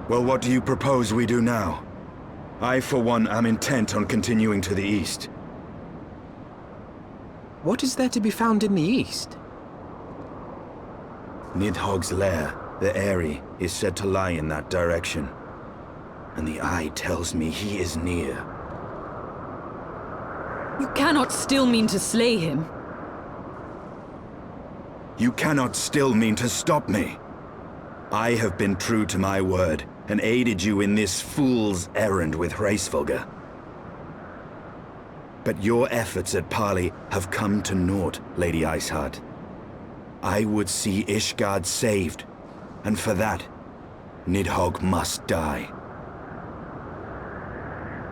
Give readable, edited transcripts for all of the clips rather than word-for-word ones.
Well, what do you propose we do now? I, for one, am intent on continuing to the east. What is there to be found in the east? Nidhogg's lair, the Eyrie, is said to lie in that direction. And the eye tells me he is near. You cannot still mean to slay him. You cannot still mean to stop me. I have been true to my word, and aided you in this fool's errand with Hraesvelgr. But your efforts at parley have come to naught, Lady Iceheart. I would see Ishgard saved, and for that, Nidhogg must die.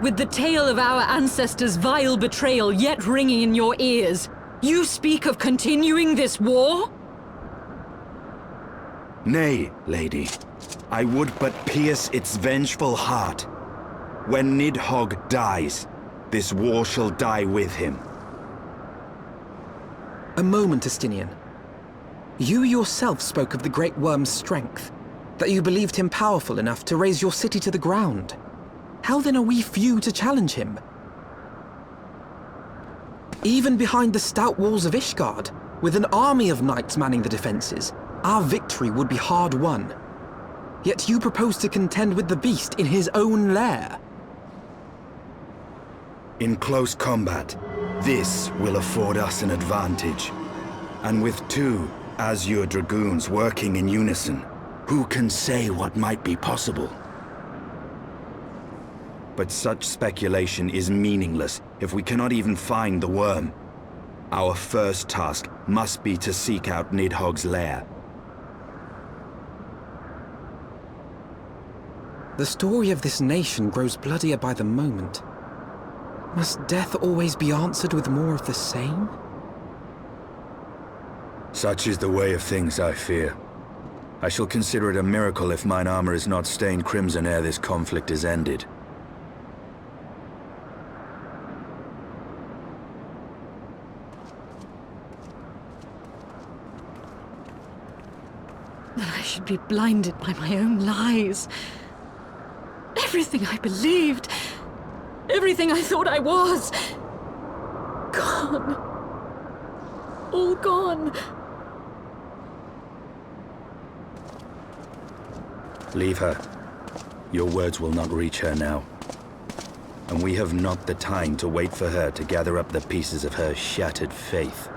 With the tale of our ancestors' vile betrayal yet ringing in your ears, you speak of continuing this war? Nay, lady. I would but pierce its vengeful heart. When Nidhogg dies, this war shall die with him. A moment, Estinian. You yourself spoke of the Great Worm's strength, that you believed him powerful enough to raise your city to the ground. How then are we few to challenge him? Even behind the stout walls of Ishgard, with an army of knights manning the defenses, our victory would be hard won. Yet you propose to contend with the beast in his own lair. In close combat, this will afford us an advantage. And with two Azure Dragoons working in unison, who can say what might be possible? But such speculation is meaningless if we cannot even find the worm. Our first task must be to seek out Nidhogg's lair. The story of this nation grows bloodier by the moment. Must death always be answered with more of the same? Such is the way of things, I fear. I shall consider it a miracle if mine armor is not stained crimson ere this conflict is ended. That I should be blinded by my own lies. Everything I believed, everything I thought I was, gone. All gone. Leave her. Your words will not reach her now. And we have not the time to wait for her to gather up the pieces of her shattered faith.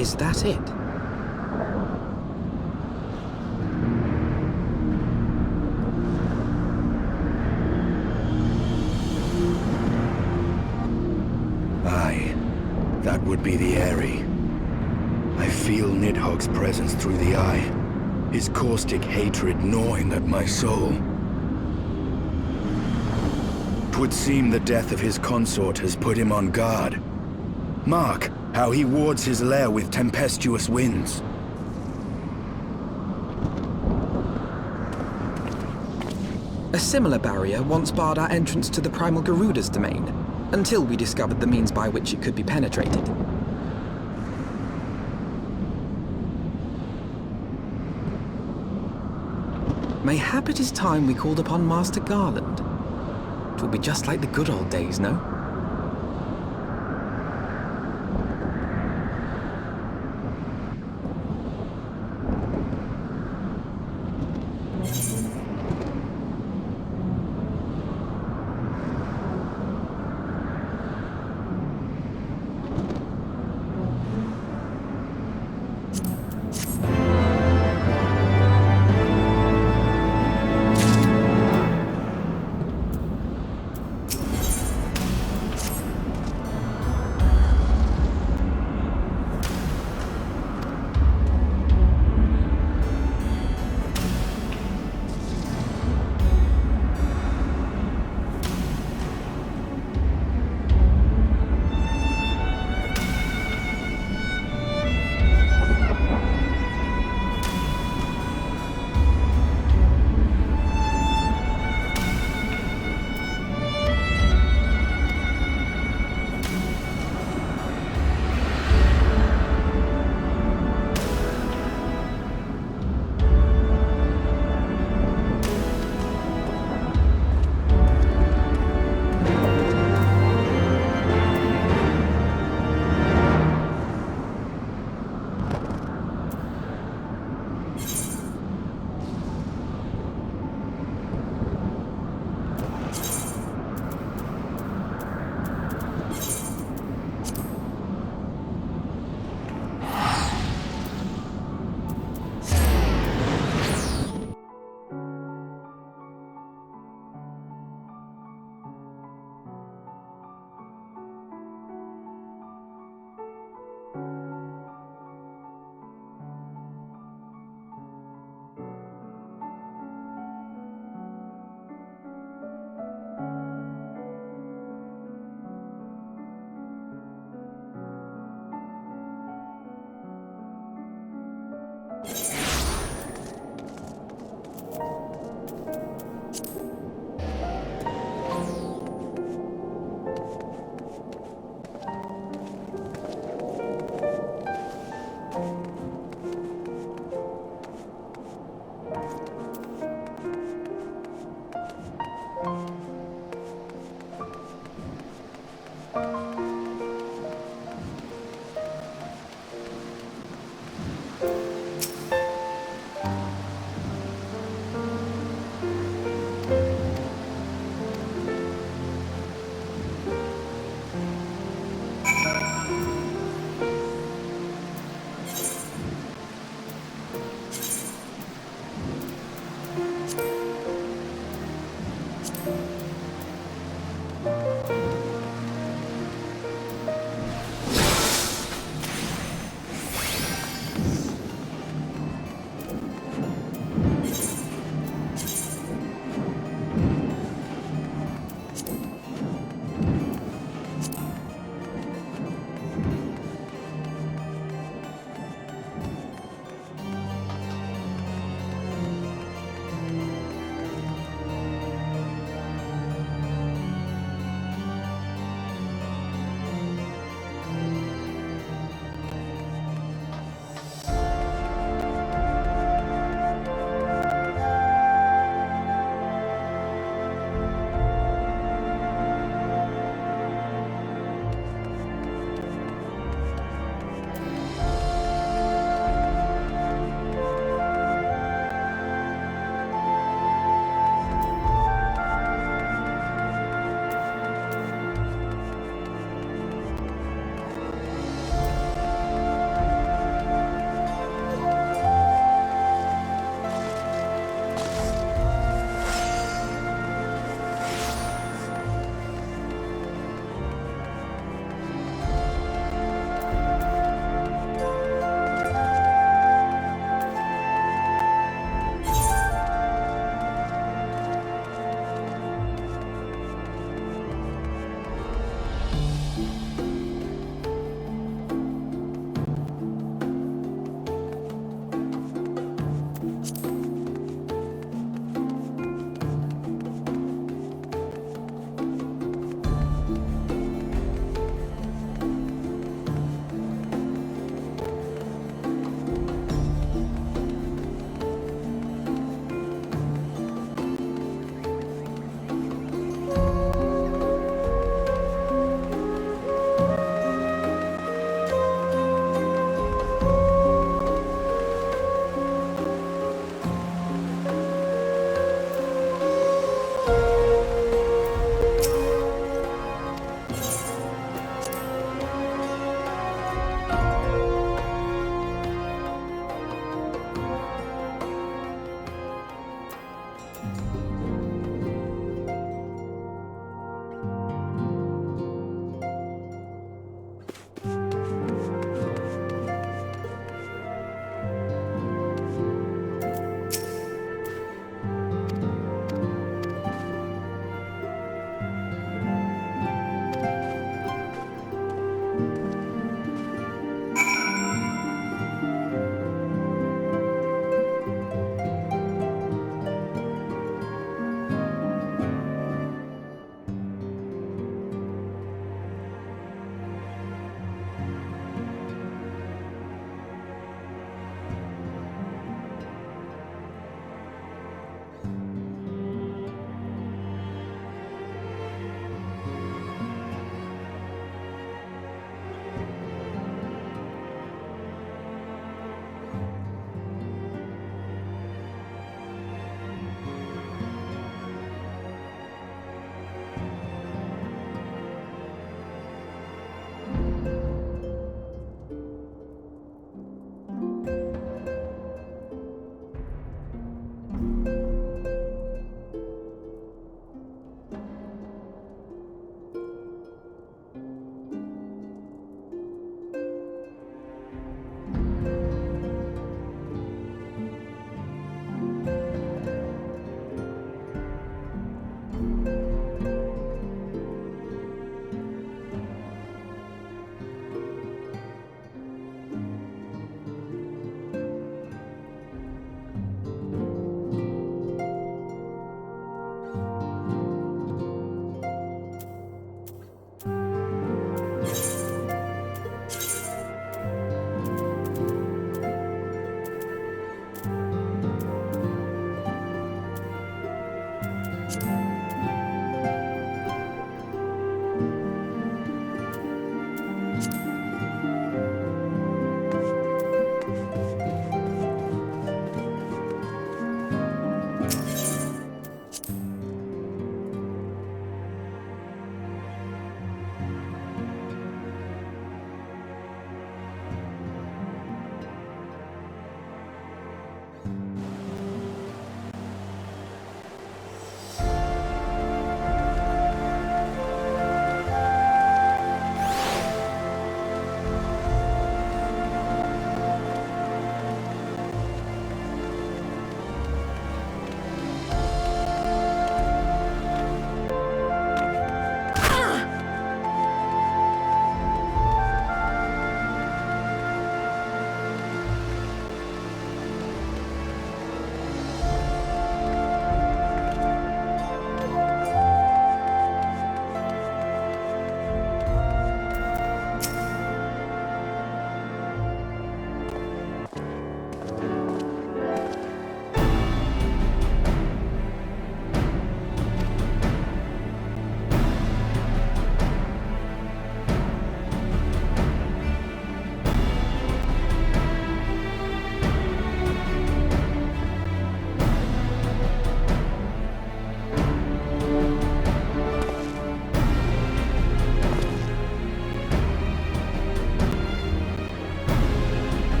Is that it? Aye, that would be the Eyrie. I feel Nidhogg's presence through the eye, his caustic hatred gnawing at my soul. 'Twould seem the death of his consort has put him on guard. Mark how he wards his lair with tempestuous winds. A similar barrier once barred our entrance to the Primal Garuda's domain, until we discovered the means by which it could be penetrated. Mayhap it is time we called upon Master Garland. It will be just like the good old days, no?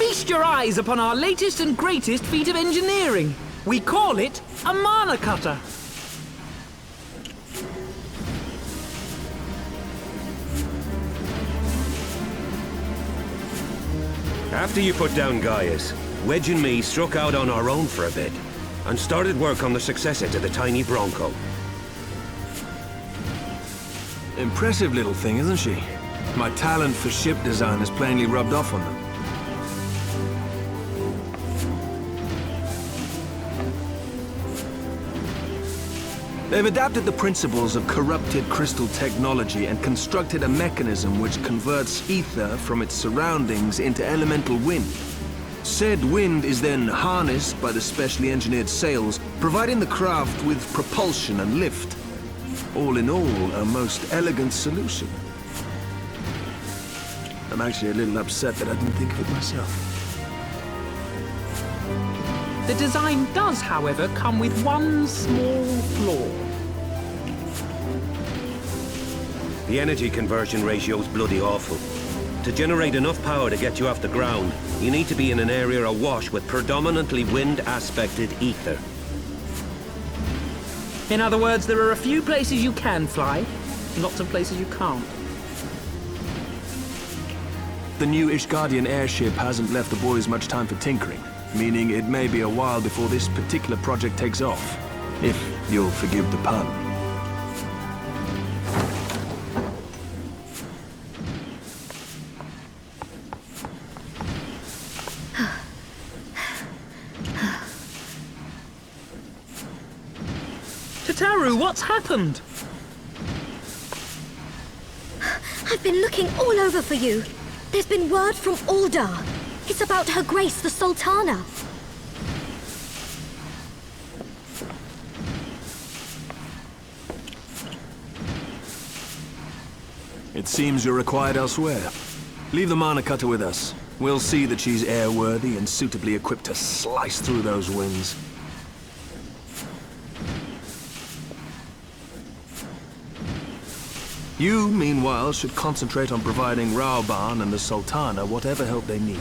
Feast your eyes upon our latest and greatest feat of engineering. We call it a mana cutter. After you put down Gaius, Wedge and me struck out on our own for a bit, and started work on the successor to the tiny Bronco. Impressive little thing, isn't she? My talent for ship design has plainly rubbed off on them. They've adapted the principles of corrupted crystal technology and constructed a mechanism which converts ether from its surroundings into elemental wind. Said wind is then harnessed by the specially engineered sails, providing the craft with propulsion and lift. All in all, a most elegant solution. I'm actually a little upset that I didn't think of it myself. The design does, however, come with one small flaw. The energy conversion ratio's bloody awful. To generate enough power to get you off the ground, you need to be in an area awash with predominantly wind-aspected ether. In other words, there are a few places you can fly, lots of places you can't. The new Ishgardian airship hasn't left the boys much time for tinkering, meaning it may be a while before this particular project takes off. If you'll forgive the pun. Tataru, what's happened? I've been looking all over for you. There's been word from Aldar. It's about Her Grace, the Sultana. It seems you're required elsewhere. Leave the mana cutter with us. We'll see that she's airworthy and suitably equipped to slice through those winds. You, meanwhile, should concentrate on providing Raoban and the Sultana whatever help they need.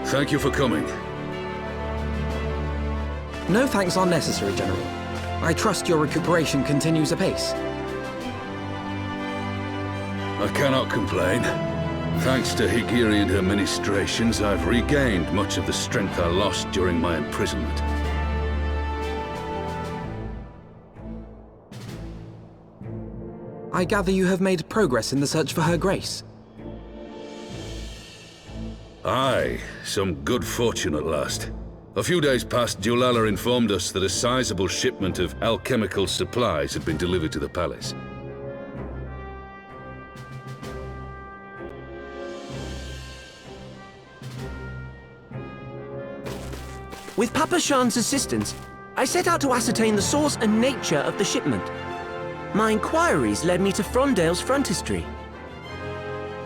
Thank you for coming. No thanks are necessary, General. I trust your recuperation continues apace. I cannot complain. Thanks to Higiri and her ministrations, I've regained much of the strength I lost during my imprisonment. I gather you have made progress in the search for Her Grace. Aye, some good fortune at last. A few days past, Dulala informed us that a sizable shipment of alchemical supplies had been delivered to the palace. With Papa Shan's assistance, I set out to ascertain the source and nature of the shipment. My inquiries led me to Frondale's frontistery.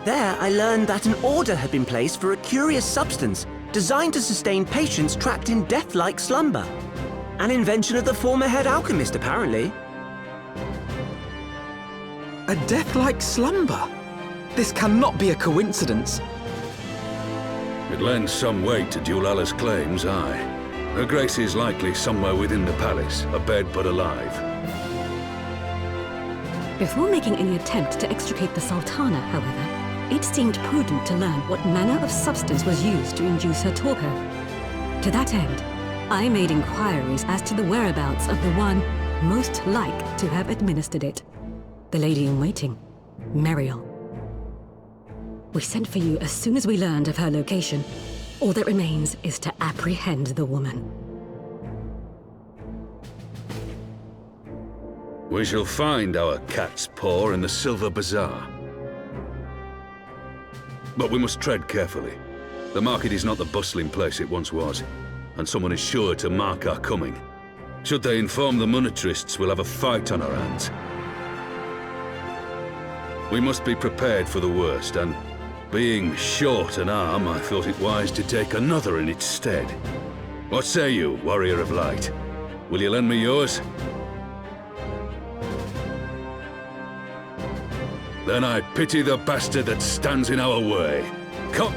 There, I learned that an order had been placed for a curious substance designed to sustain patients trapped in death-like slumber. An invention of the former head alchemist, apparently. A death-like slumber? This cannot be a coincidence. It lends some weight to Dulala's claims, aye. Her Grace is likely somewhere within the palace, abed but alive. Before making any attempt to extricate the Sultana, however, it seemed prudent to learn what manner of substance was used to induce her torpor. To that end, I made inquiries as to the whereabouts of the one most like to have administered it. The lady-in-waiting, Meriel. We sent for you as soon as we learned of her location. All that remains is to apprehend the woman. We shall find our cat's paw in the Silver Bazaar. But we must tread carefully. The market is not the bustling place it once was, and someone is sure to mark our coming. Should they inform the monetarists, we'll have a fight on our hands. We must be prepared for the worst, and being short an arm, I thought it wise to take another in its stead. What say you, Warrior of Light? Will you lend me yours? Then I pity the bastard that stands in our way. Come!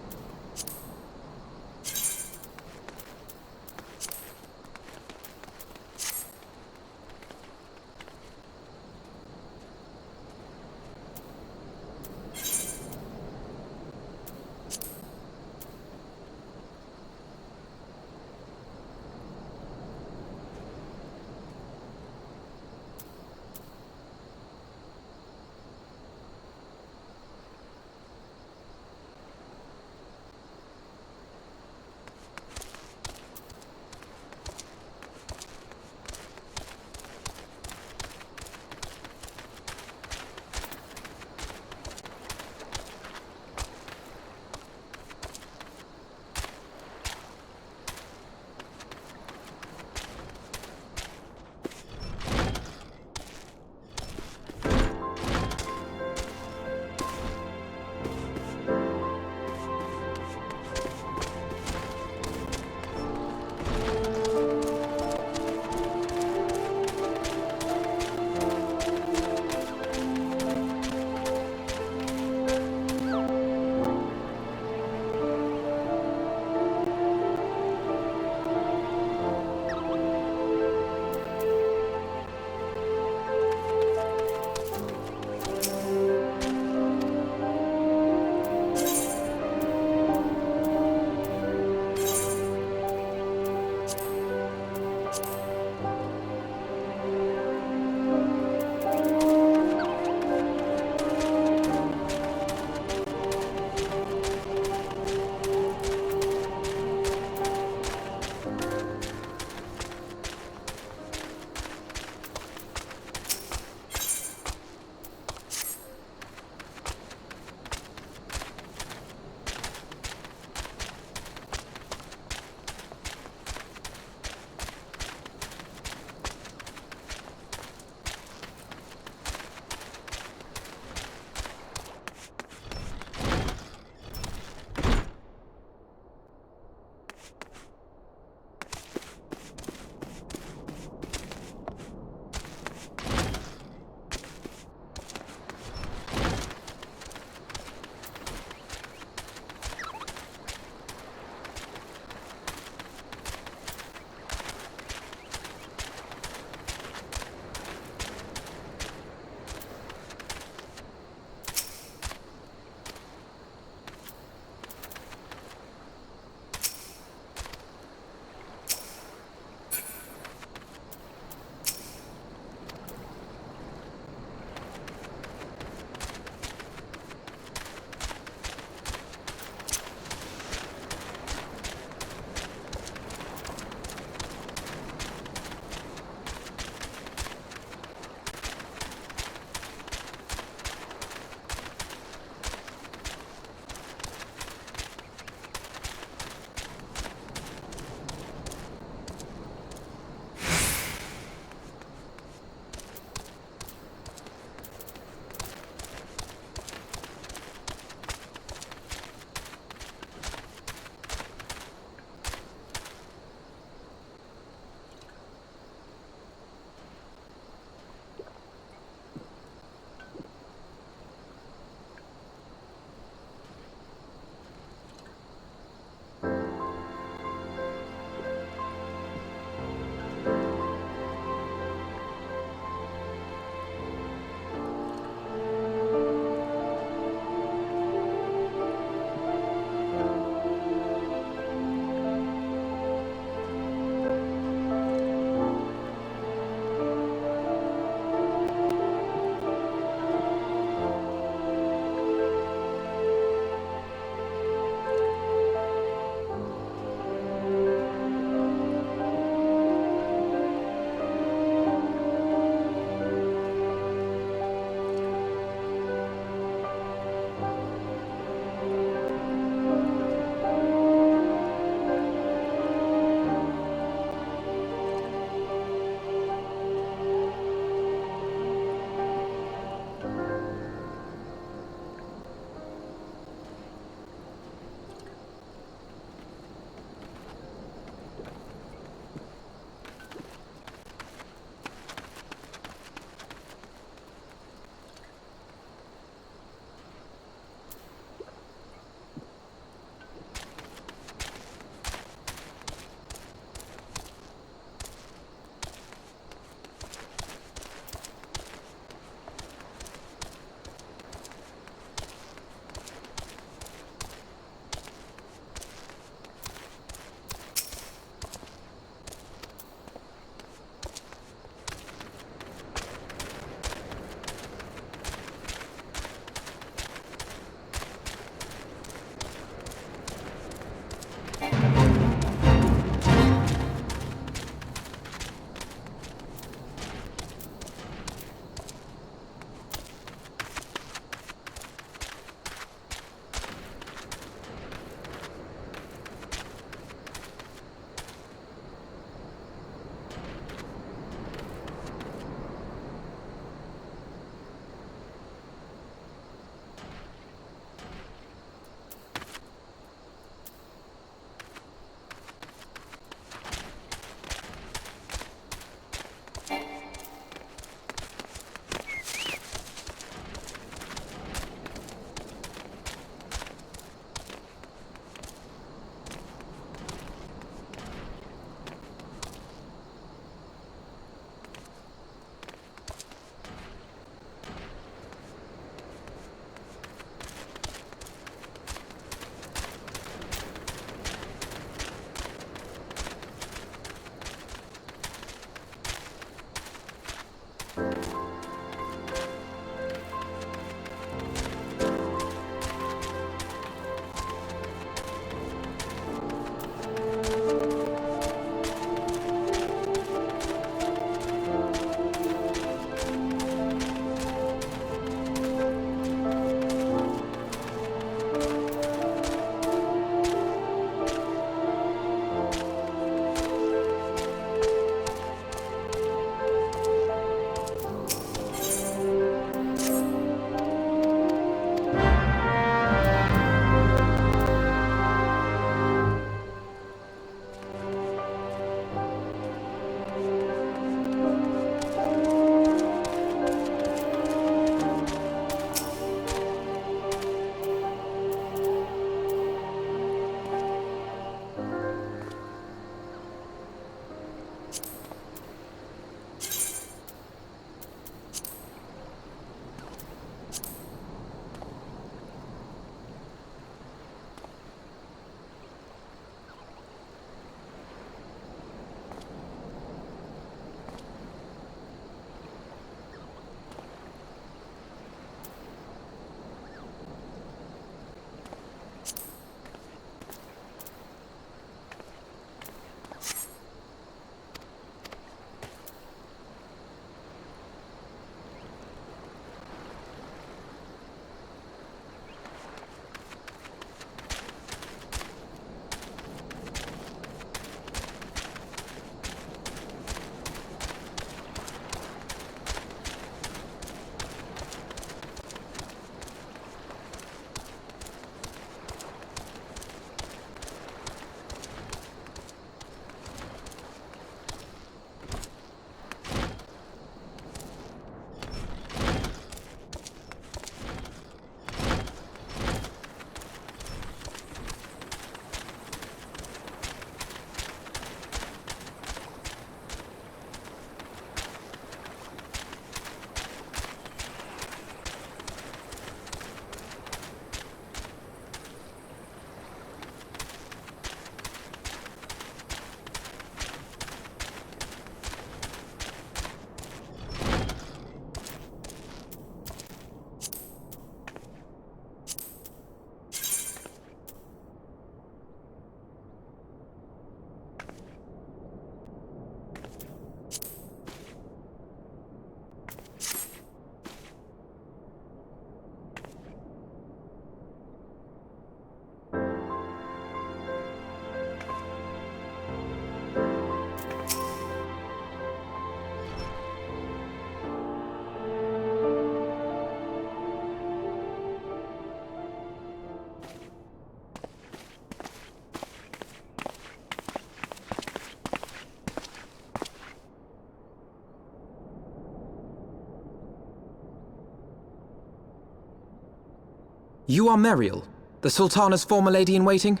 You are Meriel, the Sultana's former lady-in-waiting?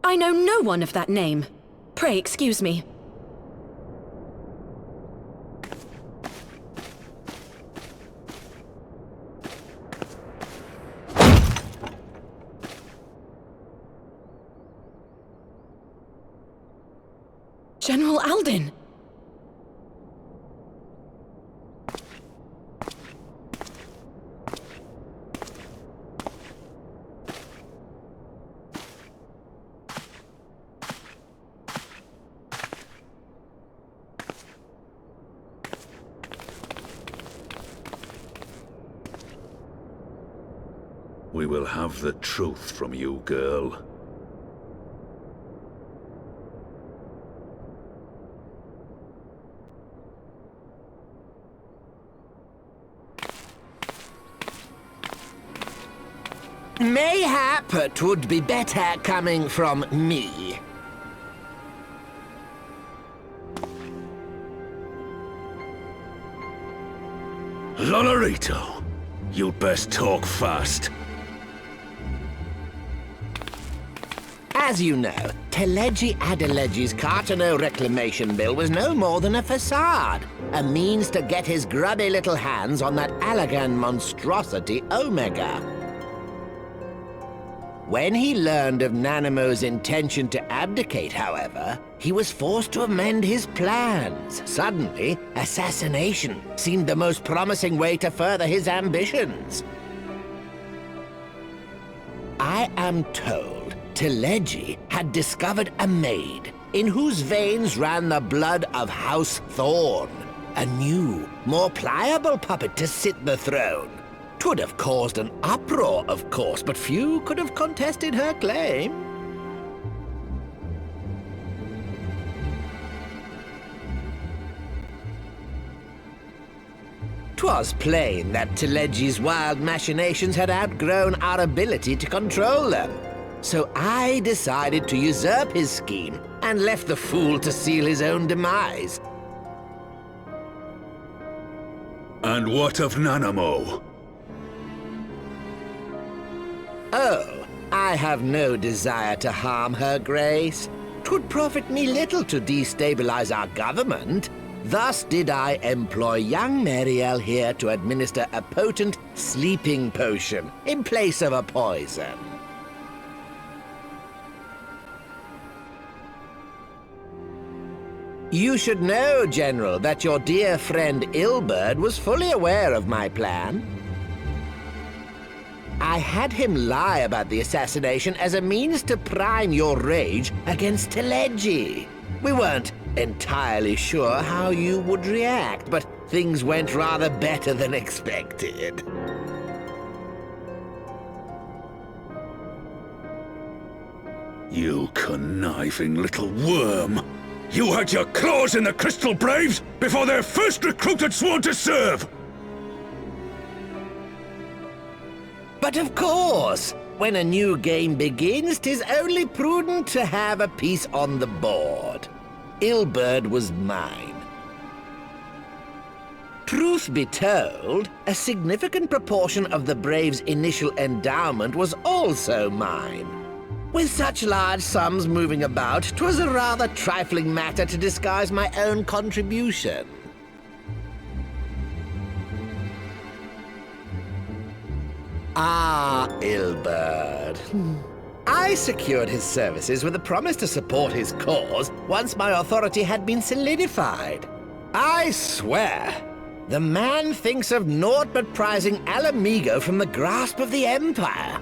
I know no one of that name. Pray excuse me. General Alden! We will have the truth from you, girl. Mayhap it would be better coming from me. Lolorito, you'd best talk fast. As you know, Teleji Adeleji's Cartano reclamation bill was no more than a facade, a means to get his grubby little hands on that Allagan monstrosity Omega. When he learned of Nanamo's intention to abdicate, however, he was forced to amend his plans. Suddenly, assassination seemed the most promising way to further his ambitions. I am told Teleji had discovered a maid in whose veins ran the blood of House Thorn, a new, more pliable puppet to sit the throne. 'Twould have caused an uproar, of course, but few could have contested her claim. 'Twas plain that Teleji's wild machinations had outgrown our ability to control them. So I decided to usurp his scheme and left the fool to seal his own demise. And what of Nanamo? Oh, I have no desire to harm her grace. 'Twould profit me little to destabilize our government. Thus did I employ young Meriel here to administer a potent sleeping potion in place of a poison. You should know, General, that your dear friend Ilberd was fully aware of my plan. I had him lie about the assassination as a means to prime your rage against Teleji. We weren't entirely sure how you would react, but things went rather better than expected. You conniving little worm! You had your claws in the Crystal Braves before their first recruit had sworn to serve! But of course, when a new game begins, 'tis only prudent to have a piece on the board. Ilberd was mine. Truth be told, a significant proportion of the Braves' initial endowment was also mine. With such large sums moving about, 'twas a rather trifling matter to disguise my own contribution. Ah, Ilberd. I secured his services with a promise to support his cause once my authority had been solidified. I swear, the man thinks of naught but prizing Alamigo from the grasp of the Empire.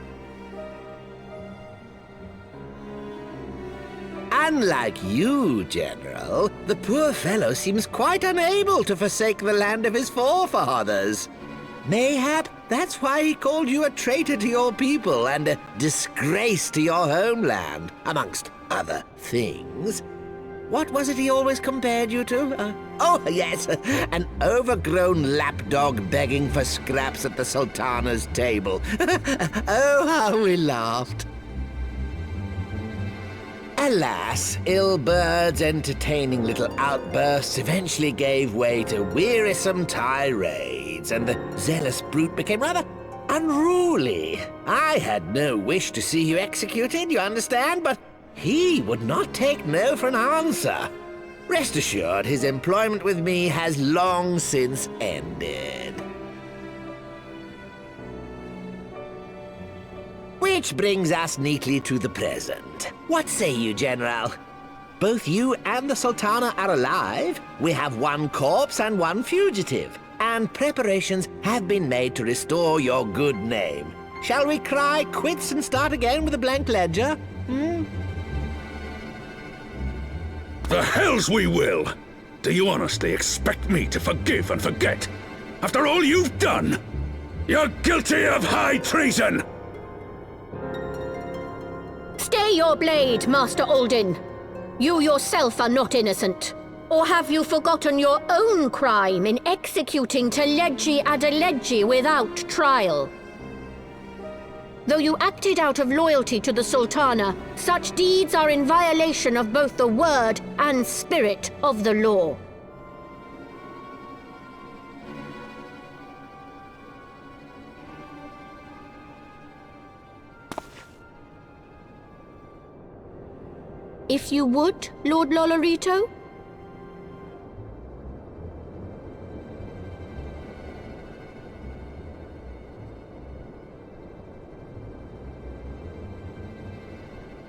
Unlike you, General, the poor fellow seems quite unable to forsake the land of his forefathers. Mayhap that's why he called you a traitor to your people and a disgrace to your homeland, amongst other things. What was it he always compared you to? Oh, yes, an overgrown lapdog begging for scraps at the Sultana's table. Oh, how we laughed. Alas, Ilbert's entertaining little outbursts eventually gave way to wearisome tirades, and the zealous brute became rather unruly. I had no wish to see you executed, you understand, but he would not take no for an answer. Rest assured, his employment with me has long since ended. Which brings us neatly to the present. What say you, General? Both you and the Sultana are alive. We have one corpse and one fugitive, and preparations have been made to restore your good name. Shall we cry quits and start again with a blank ledger? The hells we will! Do you honestly expect me to forgive and forget? After all you've done? You're guilty of high treason! Stay your blade, Master Alden. You yourself are not innocent. Or have you forgotten your own crime in executing Teledji Adeledji without trial? Though you acted out of loyalty to the Sultana, such deeds are in violation of both the word and spirit of the law. If you would, Lord Lolorito?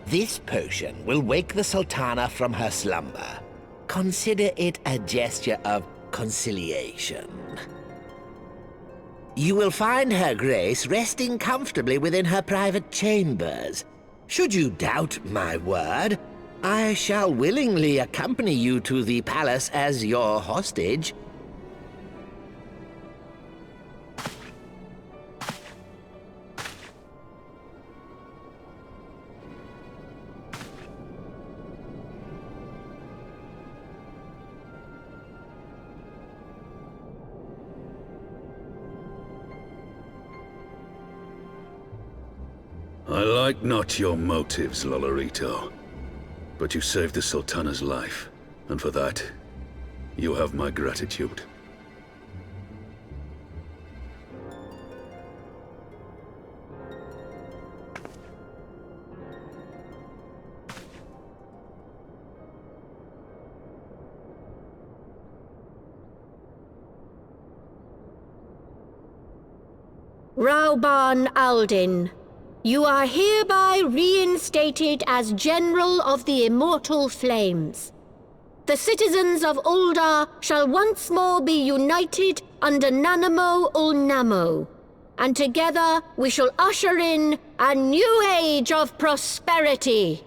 This potion will wake the Sultana from her slumber. Consider it a gesture of conciliation. You will find Her Grace resting comfortably within her private chambers. Should you doubt my word, I shall willingly accompany you to the palace as your hostage. I like not your motives, Lolorito. But you saved the Sultana's life, and for that, you have my gratitude. Rauban Aldin, you are hereby reinstated as General of the Immortal Flames. The citizens of Ul'dah shall once more be united under Nanamo Ul'Namo, and together we shall usher in a new age of prosperity.